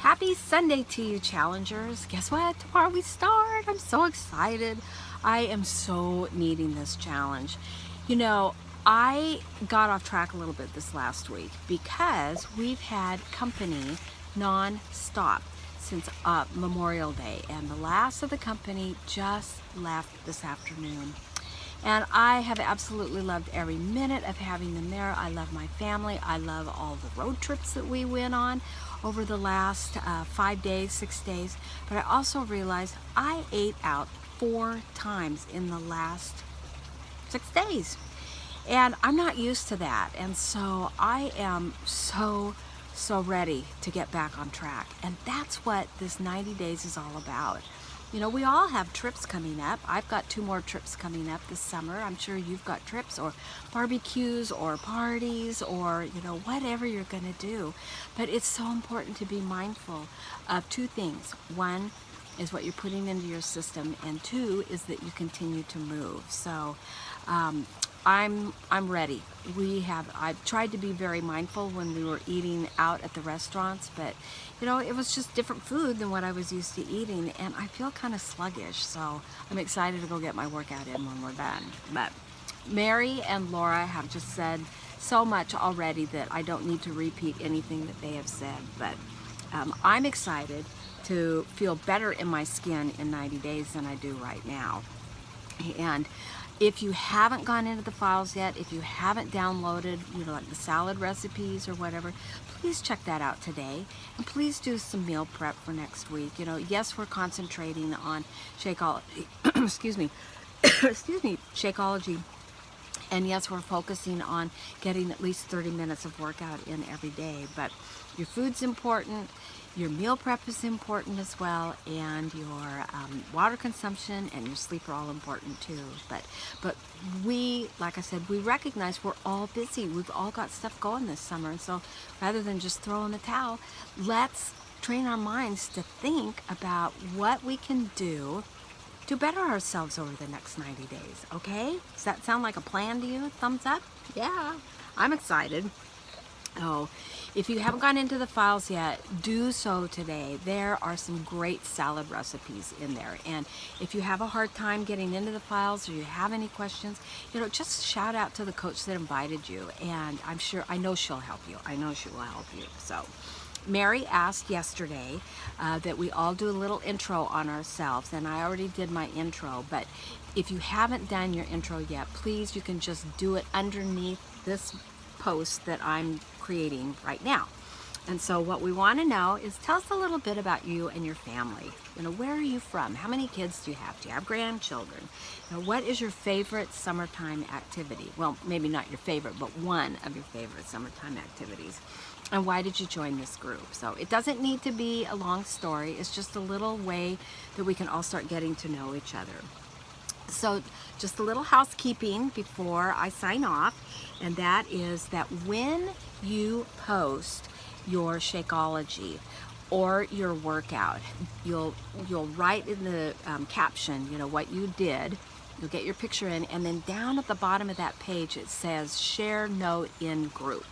Happy Sunday to you, challengers. Guess what? Tomorrow we start. I'm so excited. I am so needing this challenge. You know, I got off track a little bit this last week because we've had company non-stop since Memorial Day, and the last of the company just left this afternoon. And I have absolutely loved every minute of having them there. I love my family. I love all the road trips that we went on over the last 5 days, 6 days. But I also realized I ate out 4 times in the last 6 days. And I'm not used to that. And so I am so ready to get back on track. And that's what this 90 days is all about. You know, we all have trips coming up. I've got 2 more trips coming up this summer. I'm sure you've got trips or barbecues or parties or, you know, whatever you're going to do. But it's so important to be mindful of 2 things. 1 is what you're putting into your system, and 2 is that you continue to move. So I'm ready. I've tried to be very mindful when we were eating out at the restaurants, but you know, it was just different food than what I was used to eating, and I feel kind of sluggish, so I'm excited to go get my workout in when we're done. But Mary and Laura have just said so much already that I don't need to repeat anything that they have said, but I'm excited to feel better in my skin in 90 days than I do right now. And if you haven't gone into the files yet, if you haven't downloaded, you know, like the salad recipes or whatever, please check that out today. And please do some meal prep for next week. You know, yes, we're concentrating on Shakeology, excuse me, Shakeology. And yes, we're focusing on getting at least 30 minutes of workout in every day. But your food's important, your meal prep is important as well, and your water consumption and your sleep are all important too. But we, like I said, we recognize we're all busy. We've all got stuff going this summer. And so rather than just throw in the towel, let's train our minds to think about what we can do to better ourselves over the next 90 days, okay? Does that sound like a plan to you? Thumbs up? Yeah, I'm excited. Oh, if you haven't gone into the files yet, do so today. There are some great salad recipes in there. And if you have a hard time getting into the files or you have any questions, you know, just shout out to the coach that invited you. And I know she'll help you. I know she will help you. So Mary asked yesterday that we all do a little intro on ourselves, and I already did my intro, but if you haven't done your intro yet, please, you can just do it underneath this post that I'm creating right now. And so what we want to know is, tell us a little bit about you and your family. You know, where are you from? How many kids do you have? Do you have grandchildren? You know, what is your favorite summertime activity? Well, maybe not your favorite, but one of your favorite summertime activities. And why did you join this group? So it doesn't need to be a long story. It's just a little way that we can all start getting to know each other. So just a little housekeeping before I sign off, and that is that when you post your Shakeology or your workout, you'll write in the caption, you know, what you did. You'll get your picture in, and then down at the bottom of that page it says share note in group.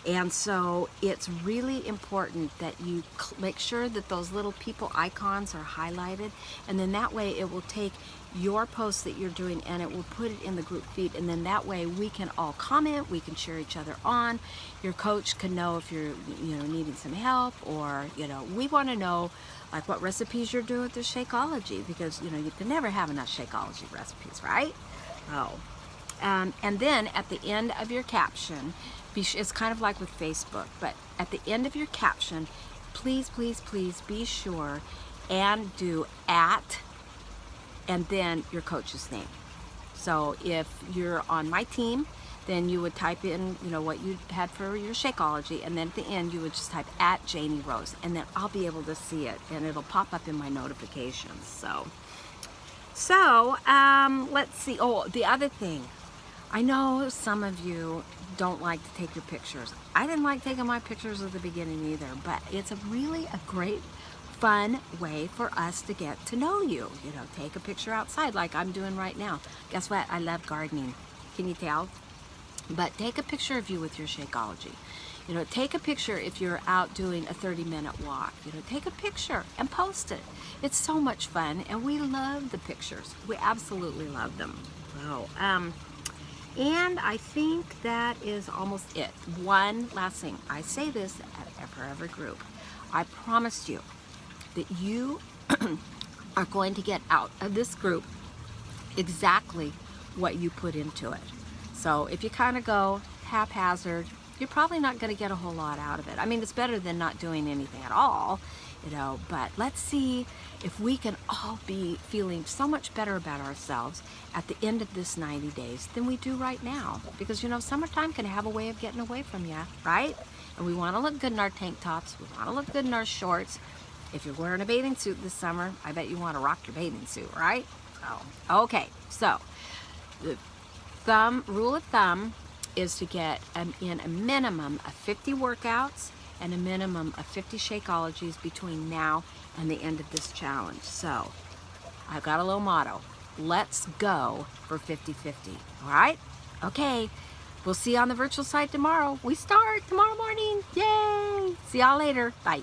And so it's really important that you make sure that those little people icons are highlighted, and then that way it will take your post that you're doing and it will put it in the group feed, and then that way we can all comment, we can cheer each other on. Your coach can know if you're, you know, needing some help, or, you know, we want to know like what recipes you're doing with the Shakeology, because, you know, you can never have enough Shakeology recipes, right? Oh. And then at the end of your caption, it's kind of like with Facebook, but at the end of your caption, please be sure and do @ and then your coach's name. So if you're on my team, then you would type in, you know, what you had for your Shakeology, and then at the end you would just type @ Janie Rose, and then I'll be able to see it and it'll pop up in my notifications. So let's see. Oh, the other thing, I know some of you don't like to take your pictures. I didn't like taking my pictures at the beginning either, but it's really a great, fun way for us to get to know you. You know, take a picture outside like I'm doing right now. Guess what? I love gardening. Can you tell? But take a picture of you with your Shakeology. You know, take a picture if you're out doing a 30-minute walk. You know, take a picture and post it. It's so much fun, and we love the pictures. We absolutely love them. So, and I think that is almost it. One last thing. I say this for every group. I promise you that you are going to get out of this group exactly what you put into it. So if you kind of go haphazard, you're probably not going to get a whole lot out of it. I mean, it's better than not doing anything at all, you know, but let's see if we can all be feeling so much better about ourselves at the end of this 90 days than we do right now. Because, you know, summertime can have a way of getting away from you, right? And we want to look good in our tank tops. We want to look good in our shorts. If you're wearing a bathing suit this summer, I bet you want to rock your bathing suit, right? Oh, okay. So the rule of thumb is to get in a minimum of 50 workouts and a minimum of 50 Shakeologies between now and the end of this challenge. So I've got a little motto. Let's go for 50-50. All right? Okay. We'll see you on the virtual side tomorrow. We start tomorrow morning. Yay! See y'all later. Bye.